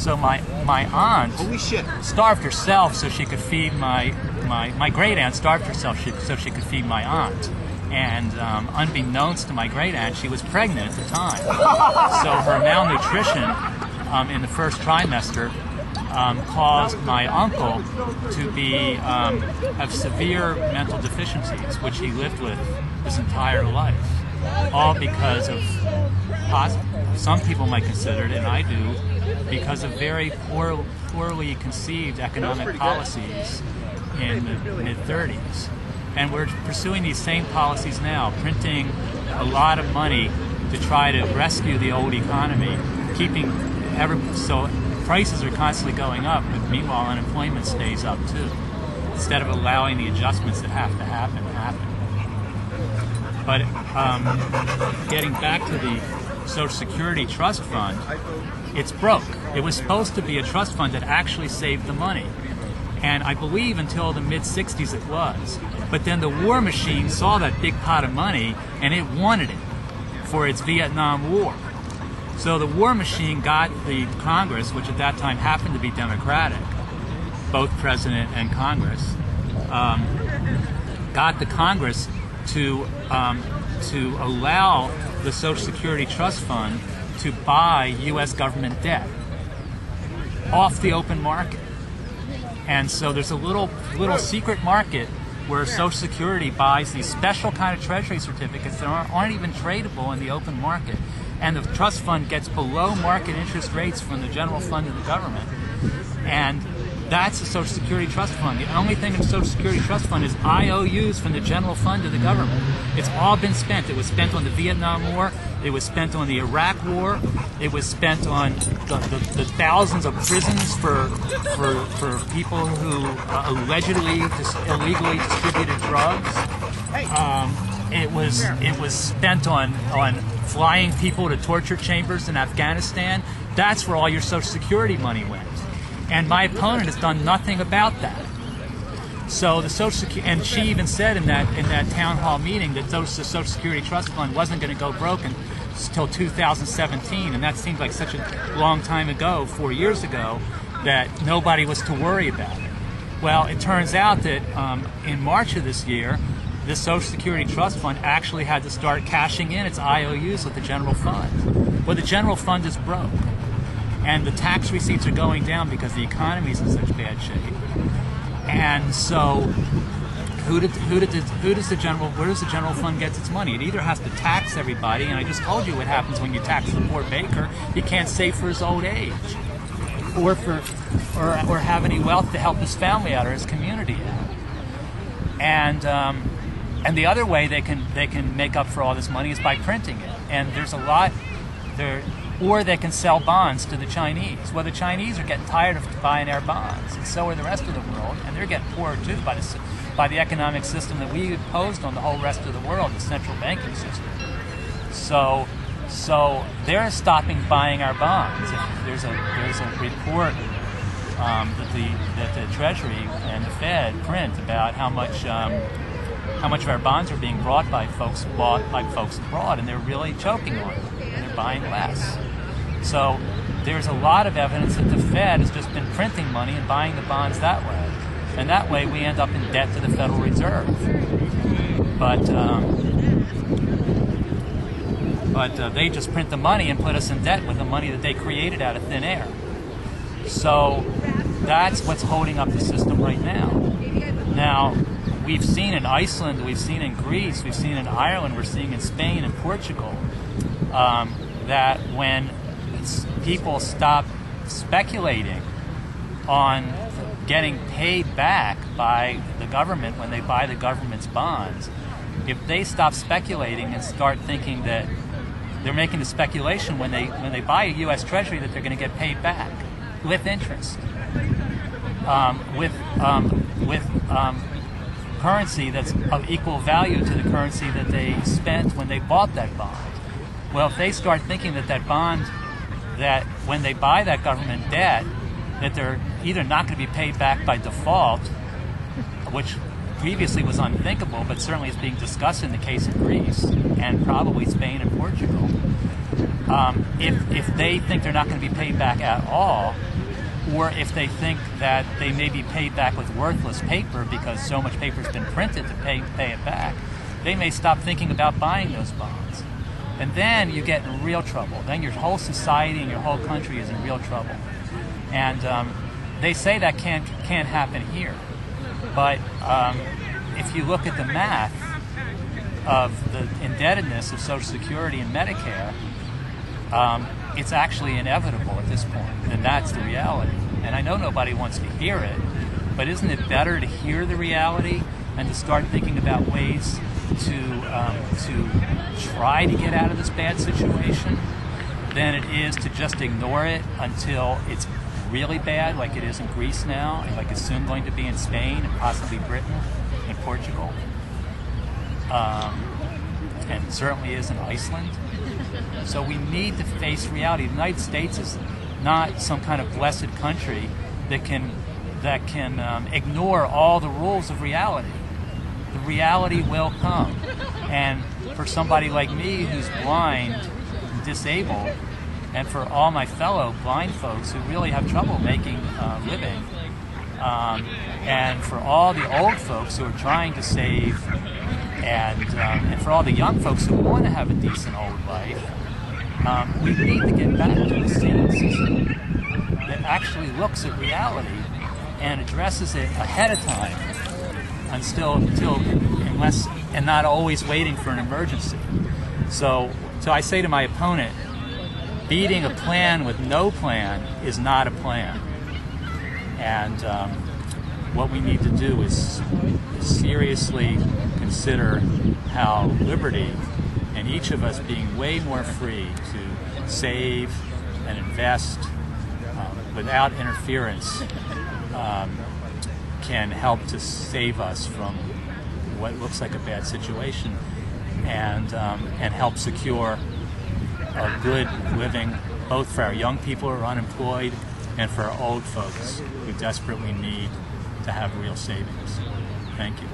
So my aunt Holy shit. starved herself so she could feed my great aunt starved herself so she could feed my aunt. And unbeknownst to my great aunt, she was pregnant at the time. So her malnutrition in the first trimester caused my uncle to be have severe mental deficiencies, which he lived with his entire life, all because of some people might consider it, and I do, because of very poorly conceived economic policies in the mid-30s. And we're pursuing these same policies now, printing a lot of money to try to rescue the old economy, so prices are constantly going up, but meanwhile unemployment stays up too, instead of allowing the adjustments that have to happen. But getting back to the Social Security Trust Fund, it's broke. It was supposed to be a trust fund that actually saved the money. And I believe until the mid-60s it was. But then the war machine saw that big pot of money and it wanted it for its Vietnam War. So the war machine got the Congress, which at that time happened to be Democratic, both President and Congress, got the Congress to allow the Social Security Trust Fund to buy U.S. government debt off the open market. And so there's a little secret market where Social Security buys these special kind of Treasury certificates that aren't even tradable in the open market. And the trust fund gets below market interest rates from the general fund of the government. And that's the Social Security Trust Fund. The only thing in the Social Security Trust Fund is IOUs from the general fund of the government. It's all been spent. It was spent on the Vietnam War. It was spent on the Iraq War. It was spent on the thousands of prisons for people who allegedly illegally distributed drugs. It was spent on flying people to torture chambers in Afghanistan. That's where all your Social Security money went. And my opponent has done nothing about that. So the Social Security, and she even said in that town hall meeting that the Social Security Trust Fund wasn't going to go broken until 2017, and that seemed like such a long time ago, 4 years ago, that nobody was to worry about it. Well, it turns out that in March of this year, the Social Security Trust Fund actually had to start cashing in its IOUs with the general fund. Well, the general fund is broke. And the tax receipts are going down because the economy is in such bad shape. And so, where does the general fund get its money? It either has to tax everybody, and I just told you what happens when you tax the poor baker. He can't save for his old age, or have any wealth to help his family out or his community out. And the other way they can make up for all this money is by printing it. And there's a lot there. Or they can sell bonds to the Chinese. Well, the Chinese are getting tired of buying our bonds, and so are the rest of the world, and they're getting poorer too by the economic system that we imposed on the whole rest of the world, the central banking system. So they're stopping buying our bonds. There's a report that the Treasury and the Fed print about how much of our bonds are being bought by folks abroad, and they're really choking on it. They're buying less. So there's a lot of evidence that the Fed has just been printing money and buying the bonds that way. And that way we end up in debt to the Federal Reserve. But they just print the money and put us in debt with the money that they created out of thin air. So that's what's holding up the system right now. Now, we've seen in Iceland, we've seen in Greece, we've seen in Ireland, we're seeing in Spain and Portugal, that when people stop speculating on getting paid back by the government when they buy the government's bonds, if they stop speculating and start thinking that they're making the speculation when they buy a U.S. Treasury that they're going to get paid back with interest, with currency that's of equal value to the currency that they spent when they bought that bond. Well, if they start thinking that bond, that when they buy that government debt, that they're either not going to be paid back by default, which previously was unthinkable, but certainly is being discussed in the case of Greece and probably Spain and Portugal. If they think they're not going to be paid back at all, or if they think that they may be paid back with worthless paper because so much paper has been printed to pay it back, they may stop thinking about buying those bonds. And then you get in real trouble. Then your whole society and your whole country is in real trouble. And they say that can't happen here. But if you look at the math of the indebtedness of Social Security and Medicare, it's actually inevitable at this point, and that's the reality. And I know nobody wants to hear it, but isn't it better to hear the reality and to start thinking about ways to try to get out of this bad situation than it is to just ignore it until it's really bad, like it is in Greece now, and like it's soon going to be in Spain and possibly Britain and Portugal, and certainly is in Iceland. So we need to face reality. The United States is not some kind of blessed country that can ignore all the rules of reality. The reality will come. And for somebody like me who's blind and disabled, and for all my fellow blind folks who really have trouble making a living, and for all the old folks who are trying to save, and for all the young folks who want to have a decent old life, we need to get back to a sane system that actually looks at reality and addresses it ahead of time, and not always waiting for an emergency. So I say to my opponent, beating a plan with no plan is not a plan. And what we need to do is seriously consider how liberty, and each of us being way more free to save and invest without interference, can help to save us from what looks like a bad situation, and help secure a good living both for our young people who are unemployed and for our old folks who desperately need to have real savings. Thank you.